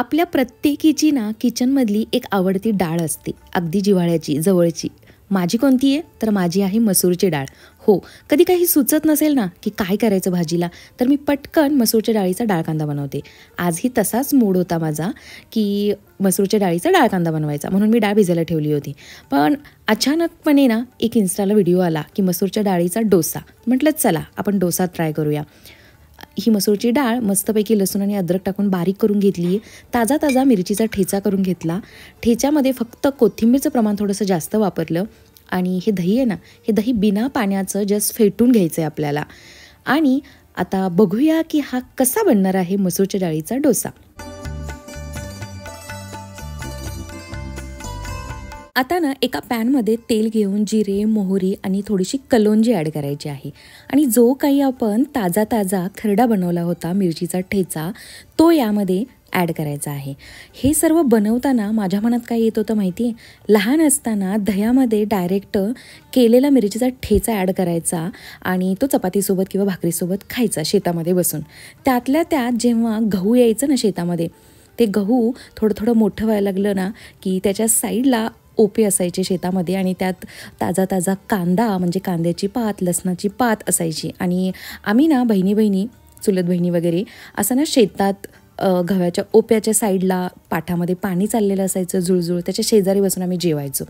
आपल्या प्रत्येकीची ना किचनमधली एक आवडती डाळ असते, अगदी जिव्हाळ्याची, जवळची. माझी कोणती आहे? तर माझी आहे मसूरची डाळ. हो, कधी काही सुचत नसेल ना की काय करायचं भाजीला, तर मी पटकन मसूरच्या डाळीचा डाळ कांदा बनवते. आजही तसाच मूड होता माझा की मसूरच्या डाळीचा डाळ कांदा बनवायचा, म्हणून मी डाळ भिजायला ठेवली होती. पण अचानकपणे ना एक इन्स्टाला व्हिडिओ आला की मसूरच्या डाळीचा डोसा. म्हटलं चला आपण डोसा ट्राय करूया. ही मसूरची डाळ मस्तपैकी लसूण आणि अद्रक टाकून बारीक करून घेतली. ताजा ताजा मिरचीचा ठेचा करून घेतला. ठेच्यामध्ये फक्त कोथिंबीरचं प्रमाण थोडंसं जास्त वापरलं. आणि हे दही आहे ना, हे दही बिना पाण्याचं जस्ट फेटून घ्यायचं आहे आपल्याला. आणि आता बघूया की हा कसा बनणार आहे मसूरच्या डाळीचा डोसा. आता ना एका पॅनमध्ये तेल घेऊन जिरे, मोहरी आणि थोडीशी कलोंजी ॲड करायची आहे. आणि जो काही आपण ताजा ताजा खरडा बनवला होता मिरचीचा ठेचा, तो यामध्ये ॲड करायचा आहे. हे सर्व बनवताना माझ्या मनात काय येत होतं माहिती आहे? लहान असताना दह्यामध्ये डायरेक्ट केलेला मिरचीचा ठेचा ॲड करायचा आणि तो चपातीसोबत किंवा भाकरीसोबत खायचा शेतामध्ये बसून. त्यातल्या त्यात जेव्हा गहू यायचं ना शेतामध्ये, ते गहू थोडं थोडं मोठं व्हायला लागलं ना की त्याच्या साईडला ओपे असायचे शेतामध्ये आणि त्यात ताजा ताजा कांदा म्हणजे कांद्याची पात, लसणाची पात असायची. आणि आम्ही ना बहिणी चुलत बहिणी वगैरे असं ना शेतात गव्हाच्या ओप्याच्या साईडला पाठामध्ये पाणी चाललेलं असायचं जुळजुळ, त्याच्या शेजारी बसून आम्ही जेवायचो.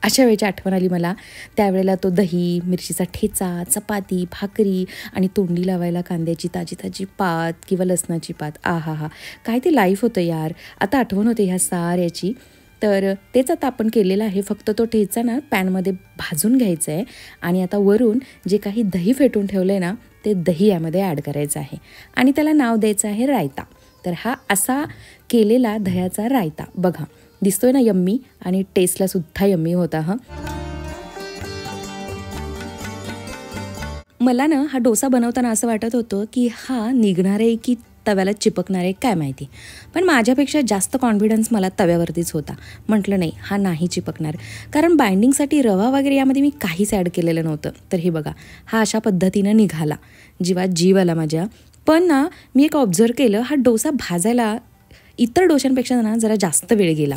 अशा वेळेची आठवण आली मला. त्यावेळेला तो दही, मिरचीचा ठेचा, चपाती, भाकरी आणि तोंडी लावायला कांद्याची ताजी ताजी पात किंवा लसणाची पात. आहा हा, काय ते लाईफ होतं यार. आता आठवण होते ह्या साऱ्याची. तर तेच आता आपण केलेलं आहे. फक्त तो ठेचा ना पॅनमध्ये भाजून घ्यायचा आहे. आणि आता वरून जे काही दही फेटून ठेवलं आहे ना, ते दही यामध्ये ॲड करायचं आहे. आणि त्याला नाव द्यायचं आहे रायता. तर हा असा केलेला दह्याचा रायता बघा, दिसतोय ना यम्मी, आणि टेस्टला सुद्धा यम्मी होता. मला ना हा डोसा बनवताना असं वाटत होतं की हा निघणार आहे की तव्याला चिपकणार आहे काय माहिती. पण माझ्यापेक्षा जास्त कॉन्फिडन्स मला तव्यावरतीच होता. म्हटलं नाही, हा नाही चिपकणार, कारण बाइंडिंगसाठी रवा वगैरे यामध्ये मी काहीच ॲड केलेलं नव्हतं. तर हे बघा, हा अशा पद्धतीनं निघाला. जीवात जीव आला माझ्या. पण ना मी एक ऑब्झर्व केलं, हा डोसा भाजायला इतर डोशांपेक्षा ना जरा जास्त वेळ गेला.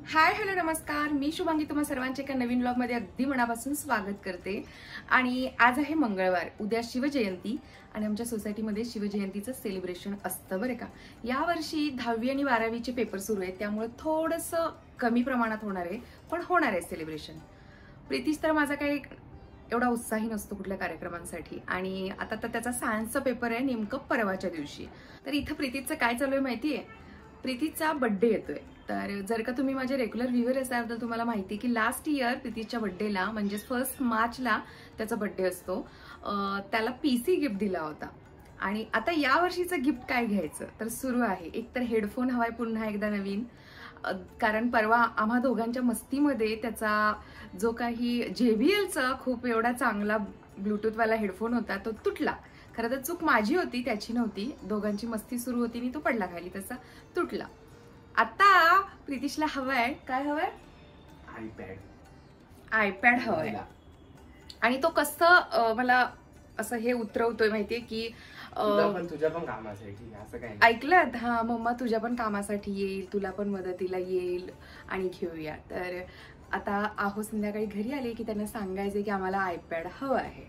हाय हॅलो नमस्कार, मी शुभांगी तुम्हा सर्वांचे एका नवीन ब्लॉगमध्ये अगदी मनापासून स्वागत करते. आणि आज आहे मंगळवार, उद्या शिवजयंती आणि आमच्या सोसायटीमध्ये शिवजयंतीचं सेलिब्रेशन असतं बरं का. यावर्षी 10वी आणि 12वीचे पेपर सुरू आहेत, त्यामुळे थोडंसं कमी प्रमाणात होणार आहे, पण होणार आहे सेलिब्रेशन. प्रीतीश तर माझा काही एवढा उत्साही नसतो कुठल्या कार्यक्रमांसाठी. आणि आता तर त्याचा सायन्सचा पेपर आहे नेमकं परवाच्या दिवशी. तर इथं प्रीतीचं काय चालू आहे माहिती आहे? प्रीतीचा बड्डे येतोय. तर जर का तुम्ही माझे रेग्युलर व्ह्यूअर असाल तर तुम्हाला माहिती आहे की लास्ट इयर प्रीतीच्या बड्डेला म्हणजे 1 मार्चला त्याचा बड्डे असतो, त्याला PC गिफ्ट दिला होता. आणि आता या वर्षीचं गिफ्ट काय घ्यायचं तर सुरू आहे. एक तर हेडफोन हवाय पुन्हा एकदा नवीन, कारण परवा आम्हा दोघांच्या मस्तीमध्ये त्याचा जो काही JBLचा खूप एवढा चांगला ब्लूटूथवाला हेडफोन होता तो तुटला. खरं तर चूक माझी होती, त्याची नव्हती. दोघांची मस्ती सुरू होती आणि तो पडला खाली, तसा तुटला. आता प्रीतीशला हवाय, काय हवाय? आयपॅड हवाय. आणि तो कसं मला असं हे उतरवतोय माहितीये की तुझ्या पण कामासाठी, असं काय ऐकलं? हा मम्मा तुझ्या पण कामासाठी येईल, तुला पण मदतीला येईल आणि घेऊया. तर आता आहो संध्याकाळी घरी आले की त्यांना सांगायचे की आम्हाला आयपॅड हवा आहे.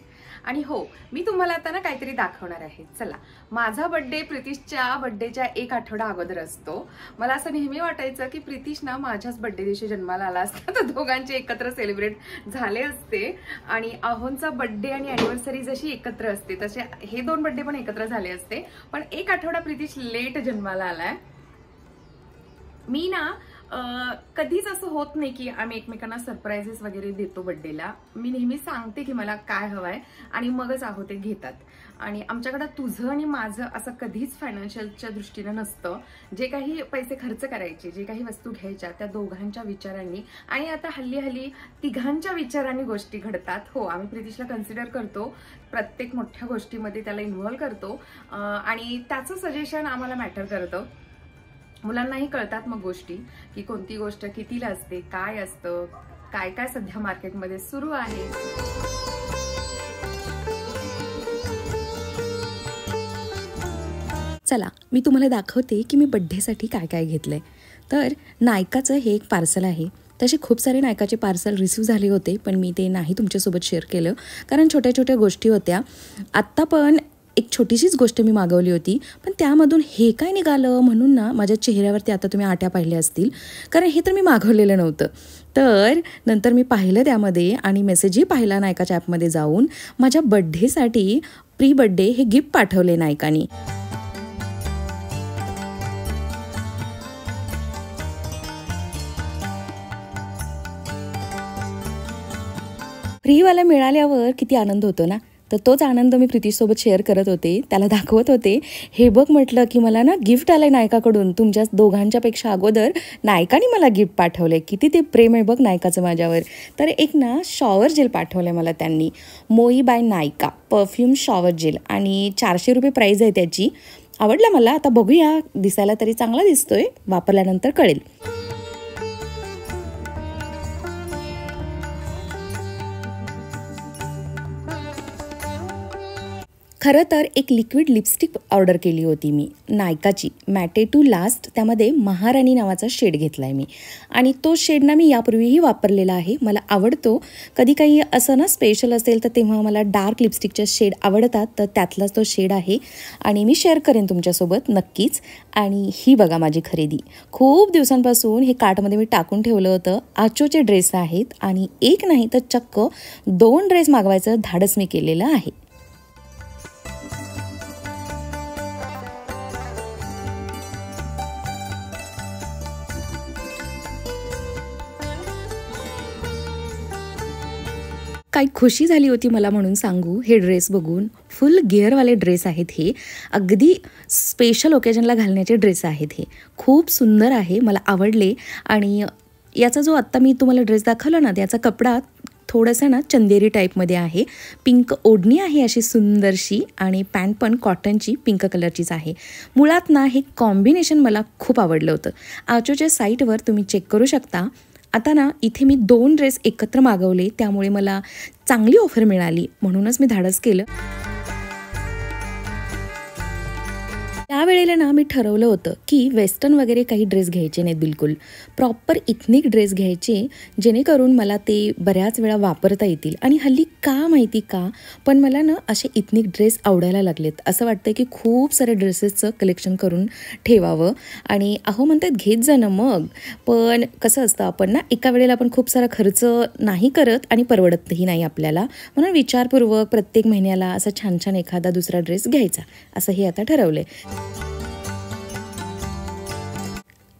आणि हो, मी तुम्हाला आता ना काहीतरी दाखवणार आहे. चला, माझा बड्डे प्रीतीशच्या बड्डेच्या 1 आठवडा अगोदर असतो. मला असं नेहमी वाटायचं की प्रीतीश ना माझ्याच बड्डे दिवशी जन्माला आला असता तर दोघांचे एकत्र सेलिब्रेट झाले असते. आणि आहोंचा बड्डे आणि अॅनिव्हर्सरी जशी एकत्र असते तसे हे 2 बड्डे पण एकत्र झाले असते. पण 1 आठवडा प्रीतीश लेट जन्माला आलाय. मी ना कधीच असं होत नाही की आम्ही एकमेकांना सरप्राइजेस वगैरे देतो बड्डेला. मी नेहमी सांगते की मला काय हवंय आणि मगच आहो ते घेतात. आणि आमच्याकडे तुझं आणि माझं असं कधीच फायनान्शियलच्या दृष्टीनं नसतं. जे काही पैसे खर्च करायचे, जे काही वस्तू घ्यायच्या, त्या दोघांच्या विचारांनी आणि आता हल्ली तिघांच्या विचारांनी गोष्टी घडतात. हो, आम्ही प्रीतीशला कन्सिडर करतो, प्रत्येक मोठ्या गोष्टीमध्ये त्याला इन्व्हॉल्व करतो आणि त्याचं सजेशन आम्हाला मॅटर करतं. मुलांनाही कळतात मग गोष्टी की कोणती गोष्ट कितीला असते, काय असतं, काय काय सध्या मार्केटमध्ये सुरू आहे. चला मी तुम्हाला दाखवते की मी बड्डेसाठी काय काय घेतलं आहे. तर नायकाचं हे एक पार्सल आहे. तसे खूप सारे नायकाचे पार्सल रिसीव झाले होते, पण मी ते नाही तुमच्यासोबत शेअर केलं कारण छोट्या छोट्या गोष्टी होत्या. आत्ता पण एक छोटीशीच गोष्ट मी मागवली होती, पण त्यामधून हे काय निघालं म्हणून ना माझ्या चेहऱ्यावरती आता तुम्ही आट्या पाहिल्या असतील, कारण हे तर मी मागवलेलं नव्हतं. तर नंतर मी पाहिलं त्यामध्ये आणि मेसेजही पाहिला नायकाच्या ॲपमध्ये जाऊन. माझ्या बड्डेसाठी प्री बड्डे हे गिफ्ट पाठवले नायकानी. फ्रीवाला मिळाल्यावर किती आनंद होतो ना. तर तोच आनंद मी प्रीतीसोबत शेअर करत होते, त्याला दाखवत होते. हे बघ म्हटलं की मला ना गिफ्ट आलं आहे नायकाकडून, तुमच्या दोघांच्यापेक्षा अगोदर नायकाने मला गिफ्ट पाठवलं आहे. किती ते प्रेम आहे बघ नायकाचं माझ्यावर. तर एक ना शॉवर जेल पाठवलं आहे मला त्यांनी, मोई बाय नायका परफ्यूम शॉवर जेल, आणि 400 रुपये प्राईज आहे त्याची. आवडला मला. आता बघूया, दिसायला तरी चांगला दिसतोय, वापरल्यानंतर कळेल. खरं तर एक लिक्विड लिपस्टिक ऑर्डर केली होती मी नायकाची, मॅटे टू लास्ट. त्यामध्ये महाराणी नावाचा शेड घेतला आहे मी, आणि तो शेड ना मी यापूर्वीही वापरलेला आहे. मला आवडतो. कधी काही असं ना स्पेशल असेल तर तेव्हा मला डार्क लिपस्टिकचे शेड आवडतात, तर त्यातलाच तो शेड आहे आणि मी शेअर करेन तुमच्यासोबत नक्कीच. आणि ही बघा माझी खरेदी. खूप दिवसांपासून हे कार्टमध्ये मी टाकून ठेवलं होतं. आचोचे ड्रेस आहेत आणि एक नाही तर चक्क 2 ड्रेस मागवायचं धाडस मी केलेलं आहे. काही खुशी झाली होती मला म्हणून सांगू. हे ड्रेस बघून फुल गिअरवाले ड्रेस आहेत. हे अगदी स्पेशल ओकेजनला घालण्याचे ड्रेस आहेत. हे खूप सुंदर आहे, मला आवडले. आणि याचा जो आत्ता मी तुम्हाला ड्रेस दाखवला ना, त्याचा कपडा थोडंसं ना चंदेरी टाईपमध्ये आहे. पिंक ओढणी आहे अशी सुंदरशी, आणि पॅन्ट पण कॉटनची पिंक कलरचीच आहे. मुळात ना हे कॉम्बिनेशन मला खूप आवडलं होतं. आचोच्या साईटवर तुम्ही चेक करू शकता. आता ना इथे मी 2 ड्रेस एकत्र मागवले, त्यामुळे मला चांगली ऑफर मिळाली, म्हणूनच मी धाडस केलं. त्यावेळेला ना मी ठरवलं होतं की वेस्टर्न वगैरे काही ड्रेस घ्यायचे नाहीत, बिलकुल प्रॉपर इथनिक ड्रेस घ्यायचे, जेणेकरून मला ते बऱ्याच वेळा वापरता येतील. आणि हल्ली का माहिती का, पण मला ना असे इथनिक ड्रेस आवडायला लागलेत. असं वाटतं की खूप सारे ड्रेसेसचं कलेक्शन करून ठेवावं. आणि अहो म्हणतात घेत जा ना मग, पण कसं असतं आपण ना एका वेळेला आपण खूप सारा खर्च नाही करत आणि परवडतही नाही आपल्याला, म्हणून विचारपूर्वक प्रत्येक महिन्याला असा छान छान एखादा दुसरा ड्रेस घ्यायचा, असं हे आता ठरवलंय.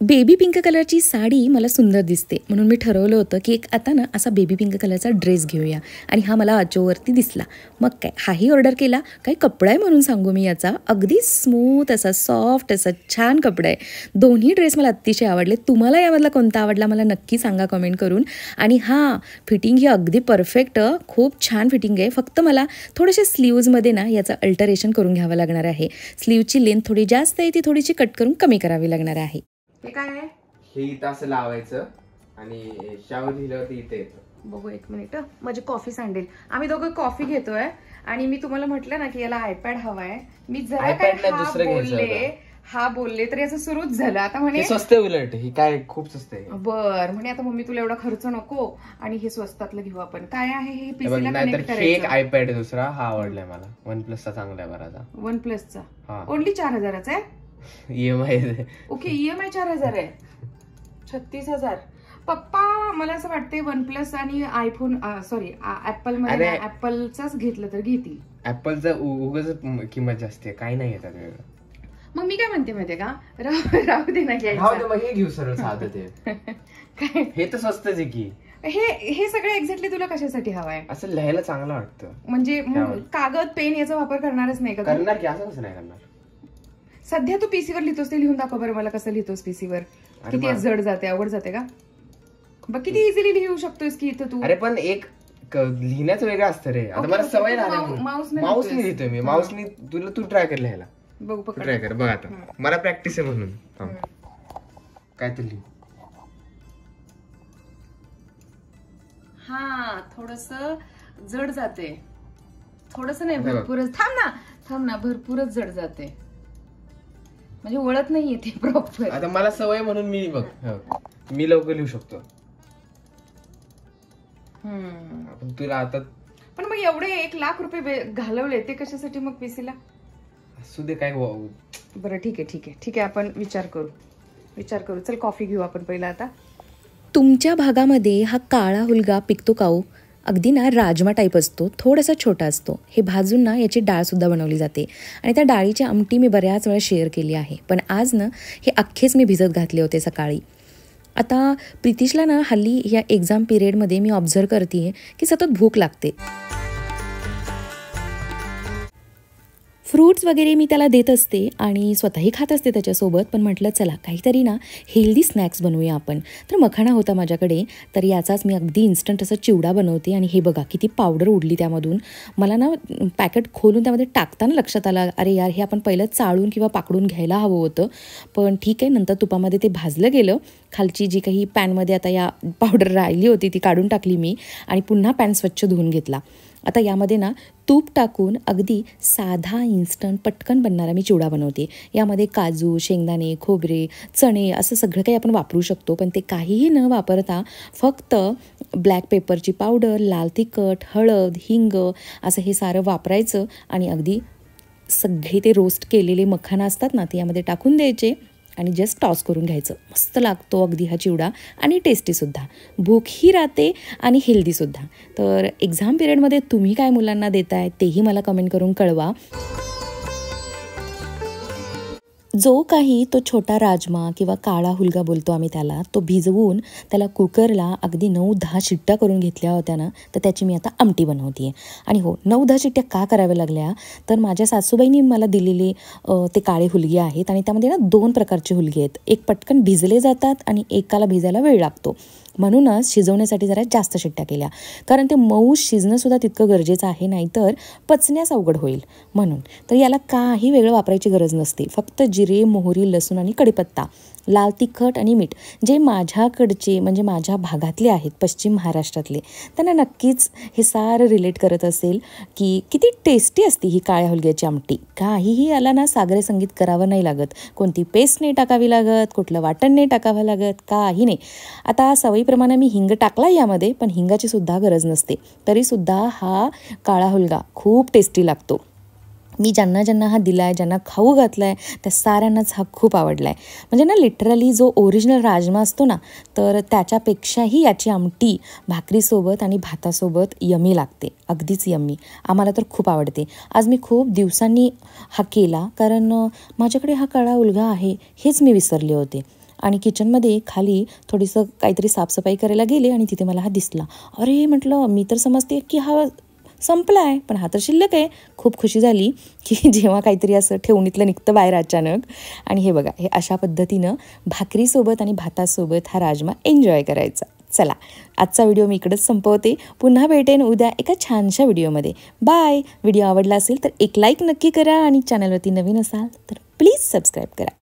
बेबी पिंक कलरची साडी मला सुंदर दिसते, म्हणून मी ठरवलं होतं की एक आता ना असा बेबी पिंक कलरचा ड्रेस घेऊया, आणि हा मला आचोवरती दिसला. मग काय हाही ऑर्डर केला. काही कपडा आहे म्हणून सांगू मी याचा, अगदी स्मूथ असा सॉफ्ट असा छान कपडा आहे. दोन्ही ड्रेस मला अतिशय आवडले. तुम्हाला यामधला कोणता आवडला मला नक्की सांगा कमेंट करून. आणि हां, फिटिंग ही अगदी परफेक्ट, खूप छान फिटिंग आहे. फक्त मला थोडेसे स्लीव्जमध्ये ना याचं अल्टरेशन करून घ्यावं लागणार आहे. स्लीवची लेंथ थोडी जास्त आहे, ती थोडीशी कट करून कमी करावी लागणार आहे. हे काय आहे? हे इथं असं लावायचं आणि शावर दिल्यावरती इथे येतं. बघू एक मिनिट, माझी कॉफी सांडेल. आम्ही दोघं कॉफी घेतोय आणि मी तुम्हाला म्हटलं ना की याला आयपॅड हवाय. मी जरा काय हा बोलले तर याचं सुरूच झालं. आता म्हणे स्वस्त उलट ही काय खूप स्वस्त आहे. बर म्हणे आता मम्मी तुला एवढा खर्च नको आणि हे स्वस्तातलं घेऊ आपण. काय आहे हे? पीसीला नाही कनेक्ट तर करायचं. एक आयपॅड आहे दुसरा, हा आवडलाय मला. OnePlus चा चांगला आहे बराचा. OnePlus चा ओनली 4000चा आहे. EMI ओके, EMI 4000 आहे. 36,000. पप्पा मला असं वाटतंय OnePlus आणि आयफोन सॉरी ऍपल मध्ये ऍपलचाच घेतलं तर घेतील. ऍपलचा उगाच किंमत जास्त आहे, काही नाही येतात वेगळं. मग मी काय म्हणते माहितीये का, राहू दे ना घ्यायचं. मग हे घेऊ सरळ साधं ते. काय हे तर स्वस्तच आहे की. हे सगळं एक्झॅक्टली तुला कशासाठी हवाय? असं लिहायला चांगलं वाटतं. म्हणजे कागद पेन याचा वापर करणारच नाही का? करणार की, असं कसं नाही करणार. सध्या तू पीसीवर लिहितोस ते लिहून दाखव बरं मला, कसं लिहितोस पीसीवर. किती जड जाते, अवघड जाते का? बघ किती इझिली लिहू शकतोस की इथं तू. अरे पण एक लिहिण्याचं वेगळं असतं रे. आता मला सवय झाली, माऊसने लिहितोय मी. माऊसने तू ट्राय कर लिहायला. बघू पकड, ट्राय कर बघ. आता मला प्रॅक्टिस आहे म्हणून काय तर लिह. हा थोडस जड जाते, थोडस नाही भरपूरच. थांब ना भरपूरच जड जाते. म्हणजे वळत नाहीये ते प्रॉपर. आता मला सवय म्हणून मी बघ मी लवकर लिहू शकतो. आपण तुला आता पण मग एवढे 1,00,000 रुपये घालवले ते कशासाठी मग पीसीला? असू दे काय. बरं ठीक आहे आपण विचार करू. चल कॉफी घेऊ आपण पहिला आता. तुमच्या भागामध्ये हा काळा हुलगा पिकतो का हो? अगदी ना राजमा टाईप असतो, थोडासा छोटा असतो. हे भाजून ना याची डाळसुद्धा बनवली जाते आणि त्या डाळीची आमटी मी बऱ्याच वेळा शेअर केली आहे. पण आज ना हे अख्खेच मी भिजत घातले होते सकाळी. आता प्रितिशला ना हल्ली या एक्झाम पिरियडमध्ये मी ऑब्झर्व करते की सतत भूक लागते. फ्रूट्स वगैरे मी त्याला देत असते आणि स्वतःही खात असते त्याच्यासोबत. पण म्हटलं चला काहीतरी ना हेल्दी स्नॅक्स बनवूया आपण. तर मखाणा होता माझ्याकडे, तर याचाच मी अगदी इन्स्टंट असं चिवडा बनवते. आणि हे बघा किती पावडर उडली त्यामधून. मला ना पॅकेट खोलून त्यामध्ये टाकताना लक्षात आलं अरे यार हे आपण पहिलं चाळून किंवा पाकडून घ्यायला हवं होतं. पण ठीक आहे, नंतर तुपामध्ये ते भाजलं गेलं. खालची जी काही पॅनमध्ये आता या पावडर राहिली होती ती काढून टाकली मी आणि पुन्हा पॅन स्वच्छ धुवून घेतला. आता यामध्ये ना तूप टाकून अगदी साधा इन्स्टंट पटकन बनणारा मी चिवडा बनवते. यामध्ये काजू, शेंगदाणे, खोबरे, चणे असं सगळं काही आपण वापरू शकतो. पण ते काहीही न वापरता फक्त ब्लॅक पेपरची पावडर, लाल तिखट, हळद, हिंग असं हे सारं वापरायचं आणि अगदी सगळे ते रोस्ट केलेले मखाना असतात ना ते यामध्ये टाकून द्यायचे आणि जस्ट टॉस करून घ्यायचं. मस्त लागतो अगदी हा चिवडा आणि टेस्टीसुद्धा. भूकही राहते आणि हेल्दीसुद्धा. तर एक्झाम पिरियडमध्ये तुम्ही काय मुलांना देताय तेही मला कमेंट करून कळवा. जो काही तो छोटा राजमा किंवा काळा हुलगा बोलतो आम्ही त्याला, तो भिजवून त्याला कुकरला अगदी 9-10 शिट्ट्या करून घेतल्या होत्या ना, तर त्याची मी आता आमटी बनवते आहे. आणि हो 9-10 शिट्ट्या का कराव्या लागल्या तर माझ्या सासूबाईंनी मला दिलेले ते काळे हुलगे आहेत आणि त्यामध्ये ना 2 प्रकारचे हुलगे आहेत. एक पटकन भिजले जातात आणि एकाला भिजायला वेळ लागतो. म्हणूनच शिजवण्यासाठी जरा जास्त शिट्ट्या केल्या, कारण ते मऊ शिजणंसुद्धा तितकं गरजेचं आहे, नाहीतर पचण्यास अवघड होईल म्हणून. तर याला काही वेगळं वापरायची गरज नसते. फक्त जिरे, मोहरी, लसूण आणि कढीपत्ता, लाल तिखट आणि मीठ. जे माझ्याकडचे म्हणजे माझ्या भागातले आहेत, पश्चिम महाराष्ट्रातले, त्यांना नक्कीच हे सारं रिलेट करत असेल की किती टेस्टी असते ही काळ्या हुलग्याची आमटी. काहीही याला ना सागरे संगीत करावं नाही लागत, कोणती पेस्ट नाही टाकावी लागत, कुठलं वाटण नाही टाकावं लागत, काही नाही. आता सवयीप्रमाणे मी हिंग टाकला यामध्ये, पण हिंगाची सुद्धा गरज नसते. तरीसुद्धा हा काळा हुलगा खूप टेस्टी लागतो. मी ज्यांना हा दिला आहे, ज्यांना खाऊ घातला आहे, त्या साऱ्यांनाच हा खूप आवडला आहे. म्हणजे ना लिटरली जो ओरिजिनल राजमा असतो ना, तर त्याच्यापेक्षाही याची आमटी भाकरीसोबत आणि भातासोबत यमी लागते, अगदीच यम्मी. आम्हाला तर खूप आवडते. आज मी खूप दिवसांनी हा केला, कारण माझ्याकडे हा काळा हुलगा आहे हेच मी विसरले होते. आणि किचनमध्ये खाली थोडीसं काहीतरी साफसफाई करायला गेले आणि तिथे मला हा दिसला. अरे म्हटलं, मी तर समजते की हा संपला आहे, पण हा तर शिल्लक आहे. खूप खुशी झाली की जेव्हा काहीतरी असं ठेवणीतलं निघतं बाहेर अचानक. आणि हे बघा, हे अशा पद्धतीनं भाकरीसोबत आणि भातासोबत हा राजमा एन्जॉय करायचा. चला, आजचा व्हिडिओ मी इकडंच संपवते. पुन्हा भेटेन उद्या एका छानशा व्हिडिओमध्ये. बाय. व्हिडिओ आवडला असेल तर एक लाईक नक्की करा आणि चॅनलवरती नवीन असाल तर प्लीज सबस्क्राईब करा.